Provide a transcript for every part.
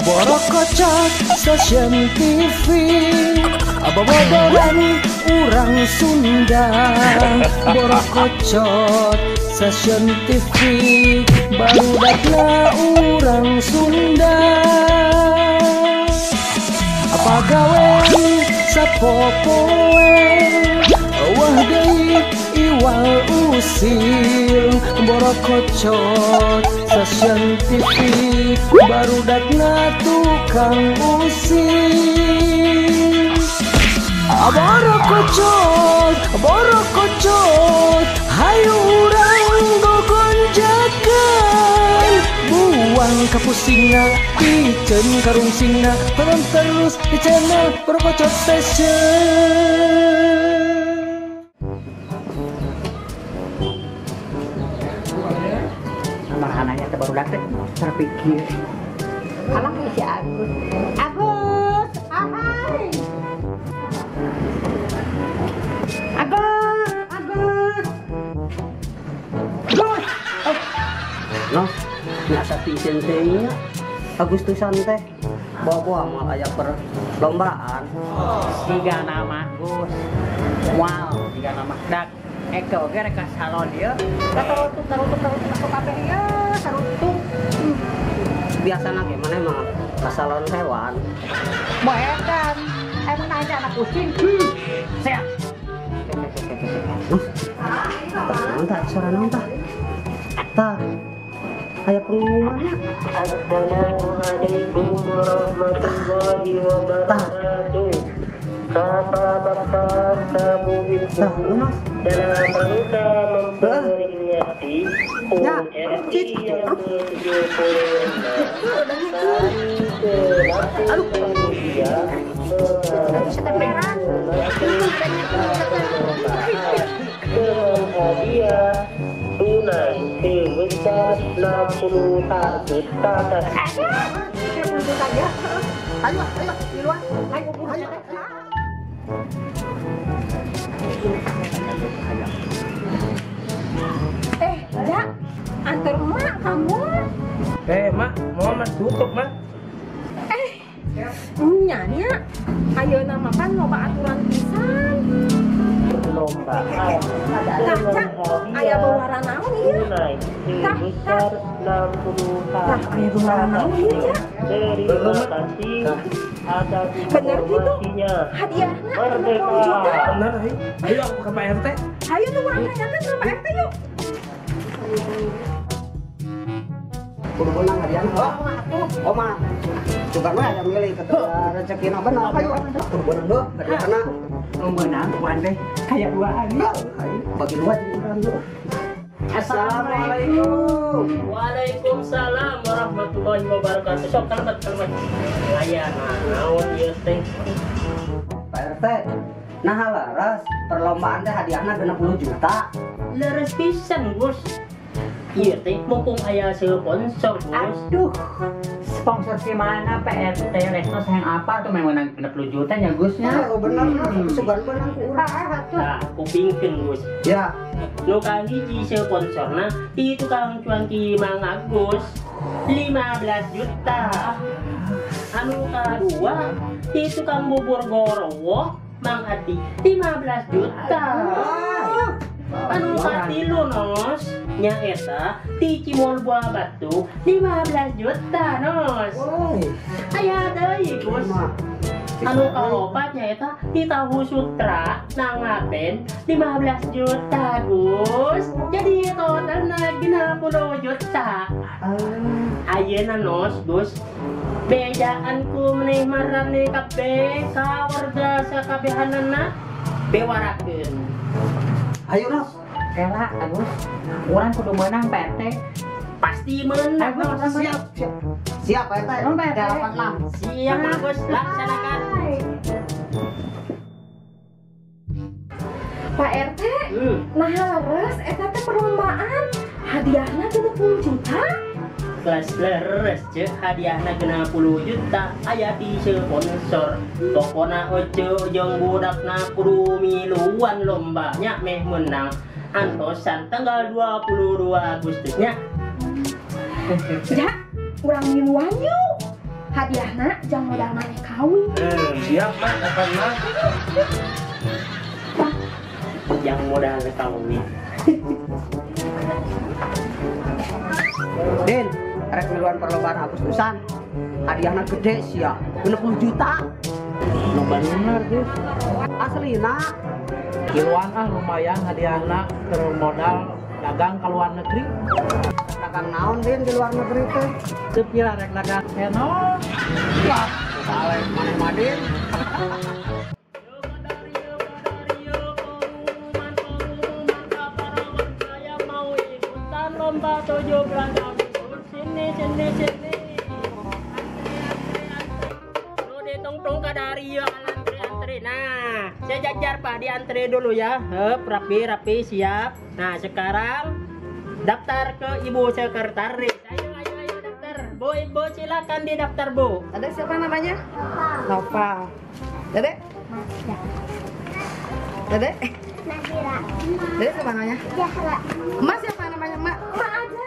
Borok kocok stasiun TV Abobodoran urang Sunda. Borok kocok stasiun TV Barudakna urang Sunda. Apa gawean sapopoe wah deui iwal usil. Borok kocok stasiun TV barudakna tukang usil. Borok kocok hayu urang gogonjakan. Buang kapusingna piceun karungsingna. Tonton terus di channel Borok Kocok Station. Anaknya baru datang terpikir anak si Agus. Hai Agus Noh, biasa pisan teh Agustusan teh bawa mal aya perlombaan. tiga nama Gus. Wow, tiga nama dak Eko oke rek ka salon ieu. Tarutuk masuk kabeh ieu, tarutuk. Biasana ge mana emang ka salon hewan. Mau edan. Emang nanya anak kucing. Siap. Naon tah suara naon tah? Tah. Aya pengumumannya. Assalamualaikum warahmatullahi wabarakatuh. Bapak-bapak tamu itu dalam rangka memperingati HUT yang dengan hadiah tunai sebesar 60 juta. Ayo, di luar. Ayo. Jak, antar emak kamu. Mak, mau mas tutup mak. Nyanya, ayo nama kan loba aturan pisan. Lomba Cak, aya bawaran naon ieu? sebesar 60 Aya bawaran naon ieu, Cak? Terima kasih atas Bener gitu. informasinya. Hadiahna Merdeka. 60 juta. Bener, ayo aku ke Pak RT. Ayo nu urang tanyakeun sama RT yuk. Kudu menang hadiahna. Oh, mah. Juga mah ada milih ketua rezekina benar. Ayo, kudu menang do, hadiahna. Menang tuan teh kayak duaan. Bagi dua jadi urang do. Assalamualaikum. Waalaikumsalam warahmatullahi wabarakatuh. Sok kalimat. Aya naon ieu teh? Pak RT, nah laras perlombaan teh hadiahna 60 juta. Leres pisan, Gus. Ieu teh mumpung aya sponsor, Gus. Aduh, sponsor si mana PRT Resno sayang apa tuh memang menang 60 juta ya Gusnya. Oh benar, sugan menang ku urang. Nah, kupingkeun, Gus. Ya, Nu kahiji sponsorna di tukang cuanki Mang Agus 15 juta. Anu kadua di tukang bubur Gorowo Mang Adi 15 juta. Anu katilu nos nyaeta di Cimol Buah Batu 15 juta nos. Aya deui Gus. Anu kaopat nyaeta di Tahu Sutra nangapen 15 juta Gus. Jadi totalna 60 juta. Ayeuna nos Gus. Bejaanku meneh marane kabeh ka warga sakabehanana bewarakeun. ayo nos. Kela Agus, orang kudu menang PRT. Pasti menang. Siap Pak RT. Delapan lah. Siap Agus, laksanakan. Pak RT, nah leres eta teh perlombaan. Hadiahna 30 juta. Kelas leres cek hadiahna 60 juta aya di sponsor. Pokona oce jeung budakna kudu miluan lombanya meh menang. Antosan tanggal 22 Agustusnya. Ya, kurang miluan yuk. hadiahna jang modal maneh kawin. Siap mak, kapan mak? Yang modal kawin. Din, rek miluan perlombaan Agustusan. Hadiahna gede sia, 60 juta. Lomba bener tuh. Aslina. Kiluan lumayan hadiahna ke modal dagang ke luar negeri. Dagang naon Din di luar negeri teh? Sepira rek dagang channel. Wah, balik mana Din? Lomba 17 Agustus sini. Tong kadari ya antri. Nah, saya jajar Pak, diantri dulu ya. Rapi siap. Nah, sekarang daftar ke Ibu Sekretaris. Ayo daftar. Bu, silakan didaftar, Bu. Ada siapa namanya? Nova. Dedek? Dedek? Nazira. Dedek siapa namanya? Zahra. Emak siapa namanya, Emak? Mak aja.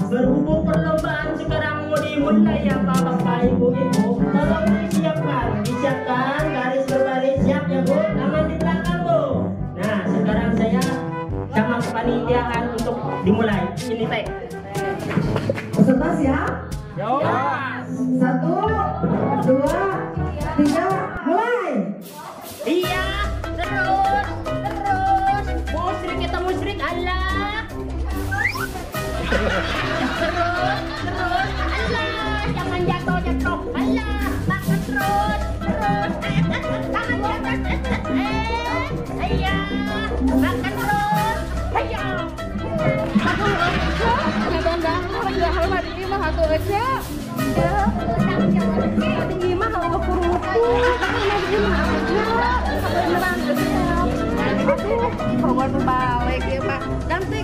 Berhubung perlombaan sekarang mau dimulai ya Bapak Ibu, tolong disiapkan garis berbaris siap ya Bu, aman di belakang Bu. Nah sekarang saya sama kepanitiaan untuk dimulai ini teh. Peserta siap? Yo. 1, 2, 3, mulai! Iya, terus, musrik kita musrik, Allah. Terus, Allah, jangan jatuh, Allah, makan terus, tangan di atas, iya, makan terus, ayo. Tinggi mah kalau kurupu, aduh, balik ya Pak. Ganti,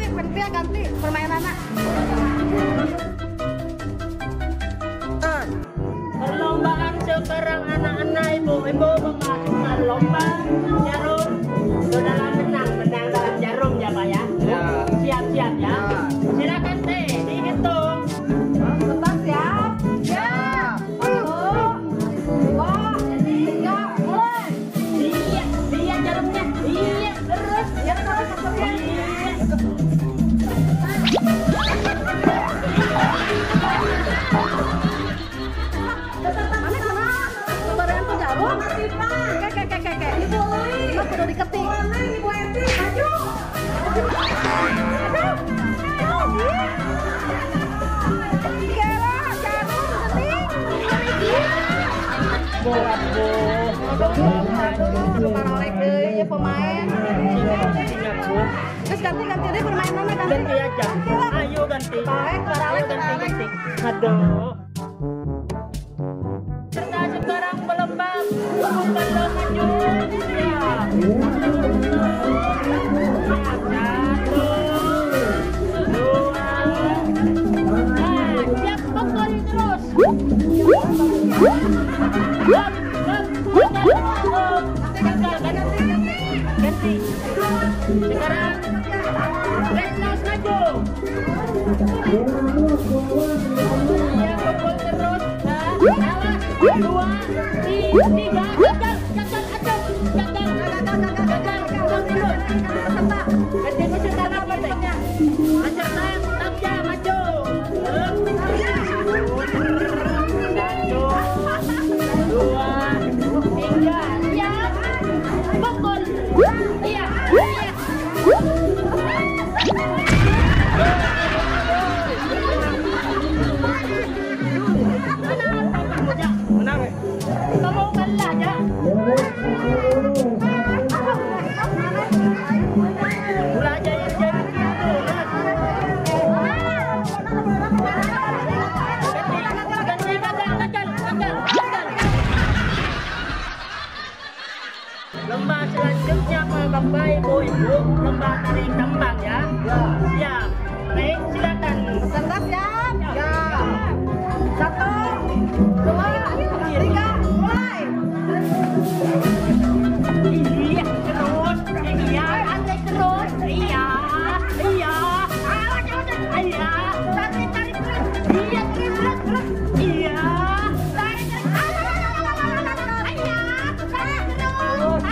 pentil ganti permainan anak. Perlombaan sekarang anak-anak ibu memasukkan lomba jarum ke dalam benang dalam jarum ya Pak ya. Siap-siap ya. Silakan teh dihitung. Peserta siap? Siap. 1, 2, 3, mulai. Iya jarumnya. Iya terus. Ya terus maksudnya. Mana mana? Lebaran tuh jarum. Kek. Ibu Lili. Kudu diketik. Ibu Eti, maju. Pemain. Terus ganti deh permainannya Ganti aja. Ayo ganti. Baik, ganti. Aduh. Serta sekarang melembab. Bukanlah maju. Siap pukul terus. Ganti. Sekarang Let's maju. Iya pukul terus. Awas 2, 3. Ganti peserta apa tanya? Peserta yang tetapnya maju. 1, 2, 3. Siap. Pukul. Iya. ibu lomba tarik tambang ya. Siap. Baik, silakan. Peserta siap? Ya. 1, 2, 3, mulai. Iya, terus. Iya, Andai terus. iya. Iya. Iya. Tarik terus. Iya, terus. Iya. Tarik terus. Iya, tarik terus.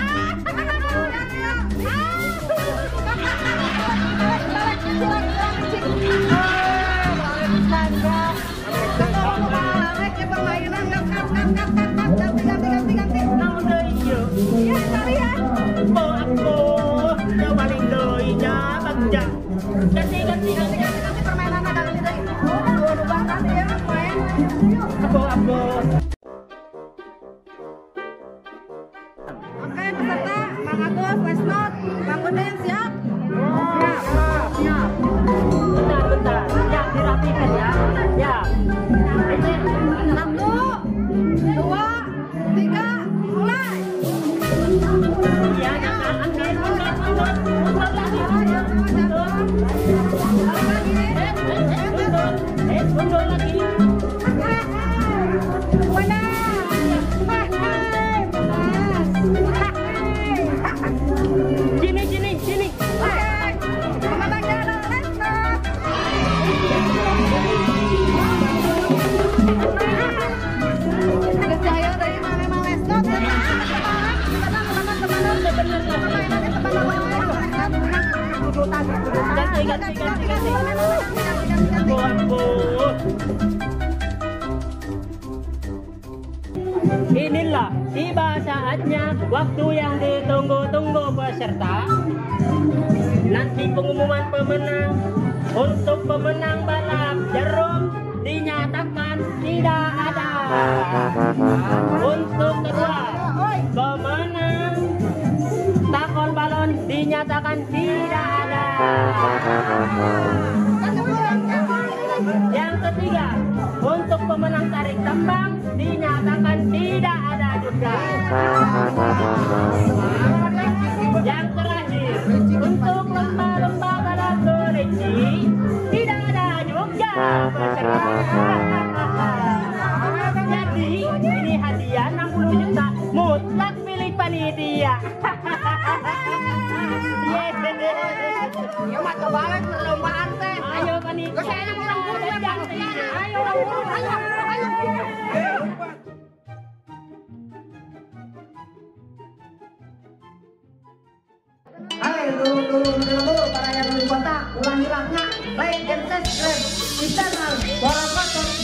Ganti. Nang deui yeuh. Iya, tarian. Aku udah balik deui nya bagja. Ganti. Ganti permainannya ganti deh. Dua lubang tadi ya main. Aku. Oke peserta, Mang Agus, Westnot, Bang Udin siap? Siap. Bentar. Yang dirapikan ya. Ya. Ini 1, 2, 3, mulai. iya jangan ambil mundur lagi. Mundur lagi. Sini. Ganti. Aku. Inilah tiba saatnya waktu yang ditunggu-tunggu peserta. Nanti pengumuman pemenang. Untuk pemenang balap jarum dinyatakan tidak ada. Untuk kedua pemenang takon balon dinyatakan tidak ada. Yang ketiga, untuk pemenang tarik tambang dinyatakan tidak ada juga. Yang terakhir, untuk lomba-lomba balap kelinci tidak ada juga peserta. Jadi ini hadiah 60 juta mutlak milik panitia. Ya mah kebalik perlombaan teh. Ayo panitia. Saya kurang kurang Ayo. Hai, dulu para yang di kota, ulangi langkah, like and subscribe di channel Bola Kotor